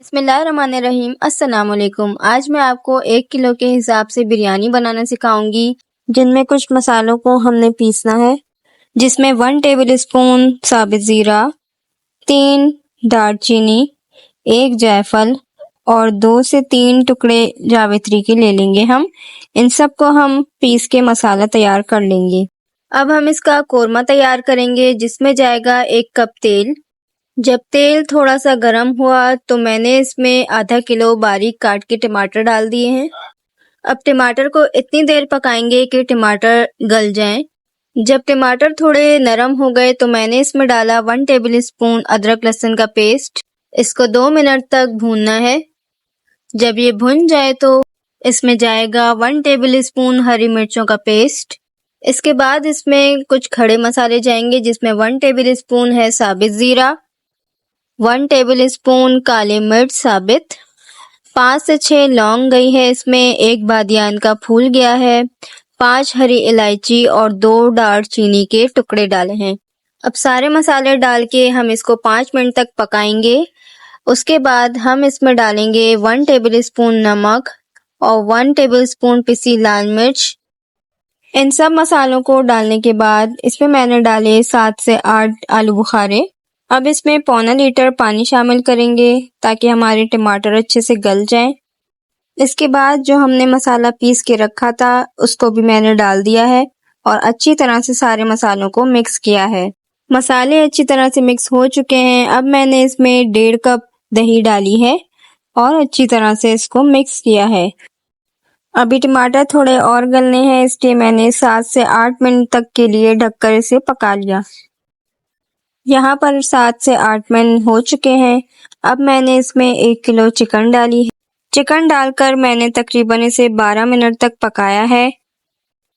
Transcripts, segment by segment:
बिस्मिल्लाहिर्रहमानिर्रहीम। अस्सलाम वालेकुम। आज मैं आपको 1 किलो के हिसाब से बिरयानी बनाना सिखाऊंगी, जिनमें कुछ मसालों को हमने पीसना है, जिसमें 1 टेबल स्पून साबित ज़ीरा, 3 दालचीनी, 1 जायफल और 2 से 3 टुकड़े जावित्री के ले लेंगे हम। इन सब को हम पीस के मसाला तैयार कर लेंगे। अब हम इसका कोरमा तैयार करेंगे, जिसमें जाएगा 1 कप तेल। जब तेल थोड़ा सा गर्म हुआ तो मैंने इसमें आधा किलो बारीक काट के टमाटर डाल दिए हैं। अब टमाटर को इतनी देर पकाएंगे कि टमाटर गल जाएं। जब टमाटर थोड़े नरम हो गए तो मैंने इसमें डाला 1 टेबल स्पून अदरक लहसुन का पेस्ट। इसको 2 मिनट तक भूनना है। जब ये भुन जाए तो इसमें जाएगा 1 टेबल स्पून हरी मिर्चों का पेस्ट। इसके बाद इसमें कुछ खड़े मसाले जाएंगे, जिसमें 1 टेबल स्पून है साबित ज़ीरा, 1 टेबल स्पून काली मिर्च साबित, 5 से 6 लौंग गई है इसमें, 1 बादियान का फूल गया है, 5 हरी इलायची और 2 दालचीनी के टुकड़े डाले हैं। अब सारे मसाले डाल के हम इसको 5 मिनट तक पकाएंगे। उसके बाद हम इसमें डालेंगे 1 टेबल स्पून नमक और 1 टेबल स्पून पिसी लाल मिर्च। इन सब मसालों को डालने के बाद इसमें मैंने डाले 7 से 8 आलू बुखारे। अब इसमें पौना लीटर पानी शामिल करेंगे ताकि हमारे टमाटर अच्छे से गल जाएं। इसके बाद जो हमने मसाला पीस के रखा था उसको भी मैंने डाल दिया है और अच्छी तरह से सारे मसालों को मिक्स किया है। मसाले अच्छी तरह से मिक्स हो चुके हैं। अब मैंने इसमें 1.5 कप दही डाली है और अच्छी तरह से इसको मिक्स किया है। अभी टमाटर थोड़े और गलने हैं, इसलिए मैंने 7 से 8 मिनट तक के लिए ढककर इसे पका लिया। यहाँ पर 7 से 8 मिनट हो चुके हैं। अब मैंने इसमें 1 किलो चिकन डाली है। चिकन डालकर मैंने तकरीबन इसे 12 मिनट तक पकाया है।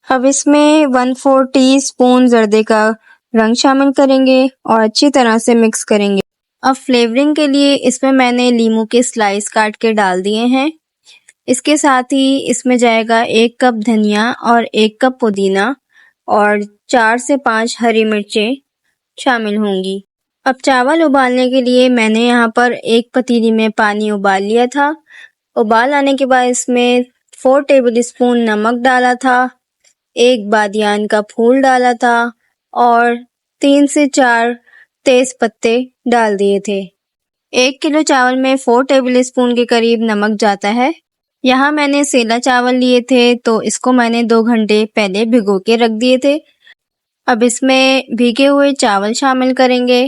अब इसमें 1/4 टीस्पून जर्दे का रंग शामिल करेंगे और अच्छी तरह से मिक्स करेंगे। अब फ्लेवरिंग के लिए इसमें मैंने लीमू के स्लाइस काट के डाल दिए हैं। इसके साथ ही इसमें जाएगा 1 कप धनिया और 1 कप पुदीना और 4 से 5 हरी मिर्चें शामिल होंगी। अब चावल उबालने के लिए मैंने यहाँ पर एक पतीली में पानी उबाल लिया था। उबाल आने के बाद इसमें 4 टेबल स्पून नमक डाला था, 1 बादियान का फूल डाला था और 3 से 4 तेज पत्ते डाल दिए थे। 1 किलो चावल में 4 टेबल स्पून के करीब नमक जाता है। यहाँ मैंने सेला चावल लिए थे तो इसको मैंने 2 घंटे पहले भिगो के रख दिए थे। अब इसमें भीगे हुए चावल शामिल करेंगे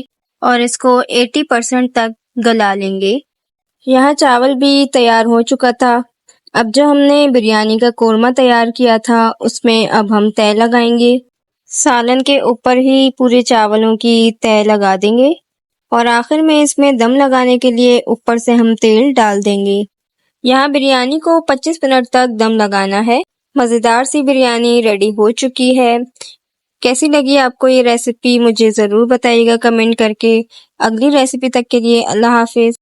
और इसको 80% तक गला लेंगे। यहाँ चावल भी तैयार हो चुका था। अब जो हमने बिरयानी का कोरमा तैयार किया था उसमें अब हम तय लगाएंगे। सालन के ऊपर ही पूरे चावलों की तय लगा देंगे और आखिर में इसमें दम लगाने के लिए ऊपर से हम तेल डाल देंगे। यहाँ बिरयानी को 25 मिनट तक दम लगाना है। मज़ेदार सी बिरयानी रेडी हो चुकी है। कैसी लगी आपको ये रेसिपी मुझे ज़रूर बताइएगा कमेंट करके। अगली रेसिपी तक के लिए अल्लाह हाफिज़।